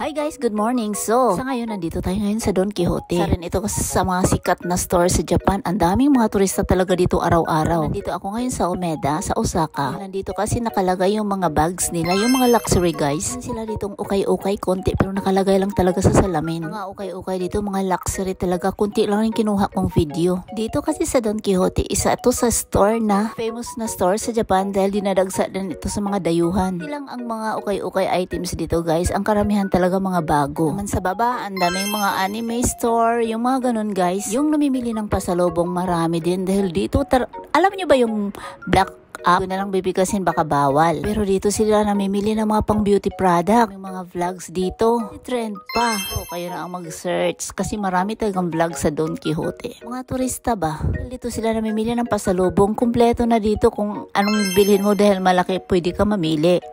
Hi guys, good morning. So, sa ngayon nandito tayo ngayon sa Don Quijote. Sa rin ito sa mga sikat na store sa Japan. Ang daming mga turista talaga dito araw-araw. Nandito ako ngayon sa Umeda, sa Osaka. Nandito kasi nakalagay yung mga bags nila, yung mga luxury guys. Sila ditong ukay-ukay, konti pero nakalagay lang talaga sa salamin. Mga ukay-ukay dito, mga luxury talaga. Kunti lang yung kinuha kong video. Dito kasi sa Don Quijote, isa ito sa store na famous na store sa Japan dahil dinadagsa din ito sa mga dayuhan. Hindi lang ang mga ukay-ukay items dito guys. Ang karamihan talaga mga bago. Naman sa baba, ang daming mga anime store, yung mga ganun guys. Yung namimili ng pasalubong marami din dahil dito, alam nyo ba yung black up? Doon na lang bibigkasin baka bawal. Pero dito sila namimili ng mga pang beauty product. May mga vlogs dito. Trend pa. So, kayo na ang mag-search kasi marami talagang vlog sa Don Quijote. Mga turista ba? Dito sila namimili ng pasalubong. Kumpleto na dito kung anong bilhin mo dahil malaki pwede ka mamili.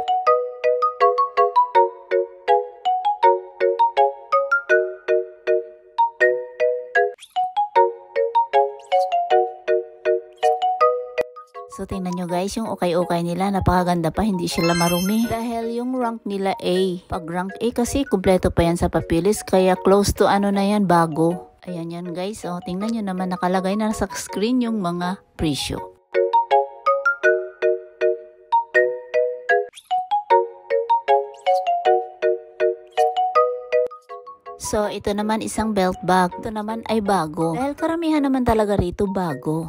So, tingnan nyo guys, yung ukay-ukay nila, napakaganda pa, hindi sila marumi. Dahil yung rank nila A. Pag rank A kasi, kumpleto pa yan sa papilis, kaya close to ano na yan, bago. Ayan yan guys, so tingnan nyo naman, nakalagay na sa screen yung mga presyo. So, ito naman isang belt bag. Ito naman ay bago. Dahil karamihan naman talaga rito bago.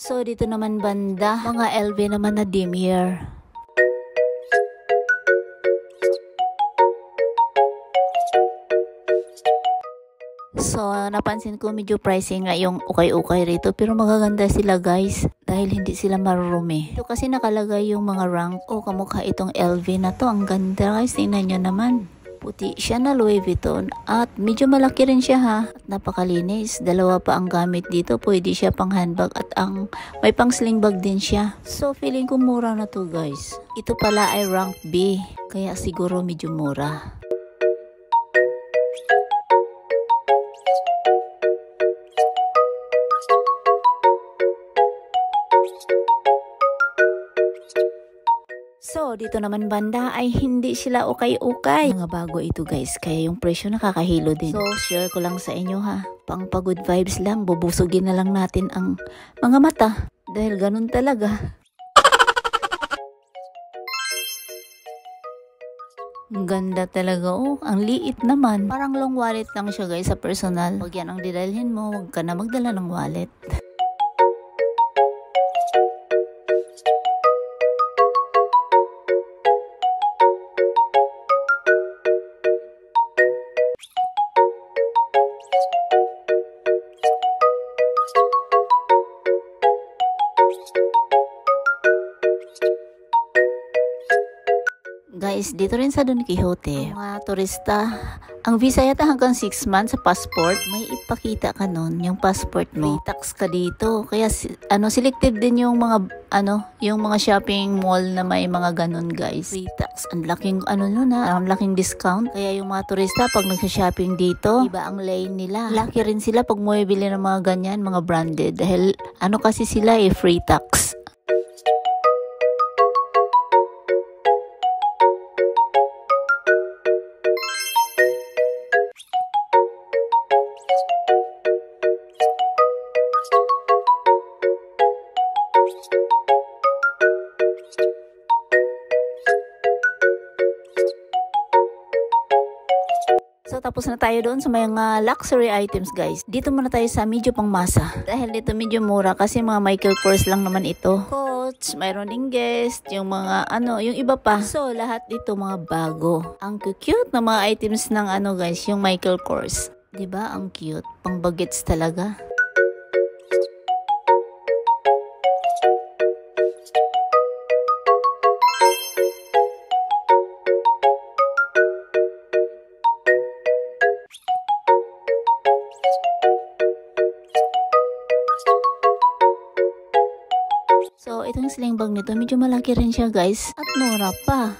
So, dito naman banda, mga LV naman na Demier. So, napansin ko medyo pricey nga yung ukay-ukay rito. Pero magaganda sila guys. Dahil hindi sila marurumi. Ito kasi nakalagay yung mga rank. O, kamukha itong LV na to. Ang ganda guys. Tingnan nyo naman. Puti siya na Louis Vuitton. At medyo malaki rin siya ha. At napakalinis. Dalawa pa ang gamit dito. Pwede siya pang handbag. At may pang sling bag din siya. So, feeling ko mura na to guys. Ito pala ay rank B. Kaya siguro medyo mura. So, dito naman banda ay hindi sila ukay-ukay. Mga bago ito guys, kaya yung presyo nakakahilo din. So, share ko lang sa inyo ha. Pang good vibes lang, bubusugin na lang natin ang mga mata. Dahil ganun talaga. Ang ganda talaga oh, ang liit naman. Parang long wallet lang siya guys sa personal. Pag yan ang didalhin mo, huwag ka na magdala ng wallet. Guys, dito rin sa Don Quijote, mga turista, ang visa yata hanggang 6 months sa passport. May ipakita ka nun, yung passport mo. Free tax ka dito. Kaya selected din yung mga yung mga shopping mall na may mga ganun guys. Free tax. Ang laking ang laking discount. Kaya yung mga turista pag nagsha-shopping dito, iba ang lane nila. Lucky rin sila pag bumibili ng mga ganyan, mga branded dahil kasi sila free tax. So, tapos na tayo doon sa mga luxury items guys. Dito muna tayo sa medyo pang masa. Dahil dito medyo mura kasi mga Michael Kors lang naman ito. Coach, mayroon ding Guess, yung mga yung iba pa. So, lahat dito mga bago. Ang cute na mga items ng guys, yung Michael Kors. Diba? Ang cute. Pang bagets talaga. So, itong sling bag nito, medyo malaki rin siya guys. At mura pa.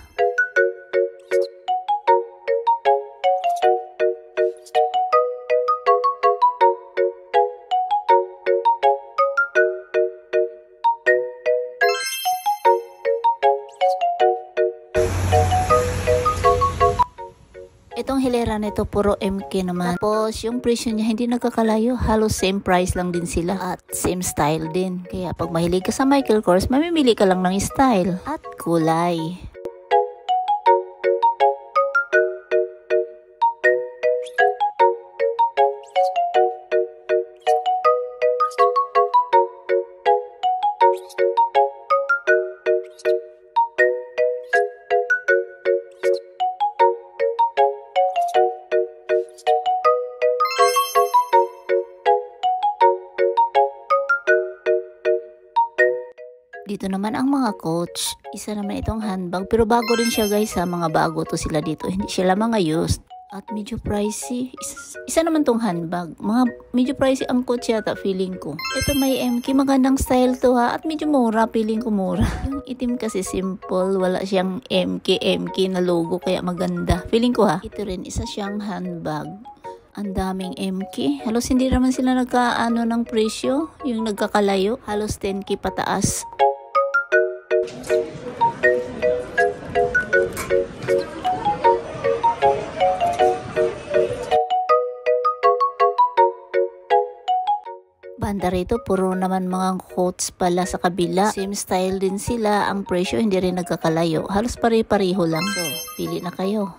Itong hilera nito puro MK naman. Tapos yung presyo niya hindi nagkakalayo. Halos same price lang din sila. At same style din. Kaya pag mahilig ka sa Michael Kors, mamimili ka lang ng style at kulay. Dito naman ang mga coach. Isa naman itong handbag. Pero bago rin siya guys ha. Mga bago to sila dito. Hindi sila mga used. At medyo pricey. Isa naman tong handbag. Medyo pricey ang coach yata feeling ko. Ito may MK. Magandang style to ha. At medyo mura. Feeling ko mura. Yung itim kasi simple. Wala siyang MK na logo. Kaya maganda. Feeling ko ha. Ito rin. Isa siyang handbag. Ang daming MK. Halos hindi naman sila nagkaano ng presyo. Yung nagkakalayo. Halos 10K pataas. Banda rito, puro naman mga coats pala sa kabila. Same style din sila. Ang presyo hindi rin nagkakalayo. Halos pare-pareho lang. So, pili na kayo.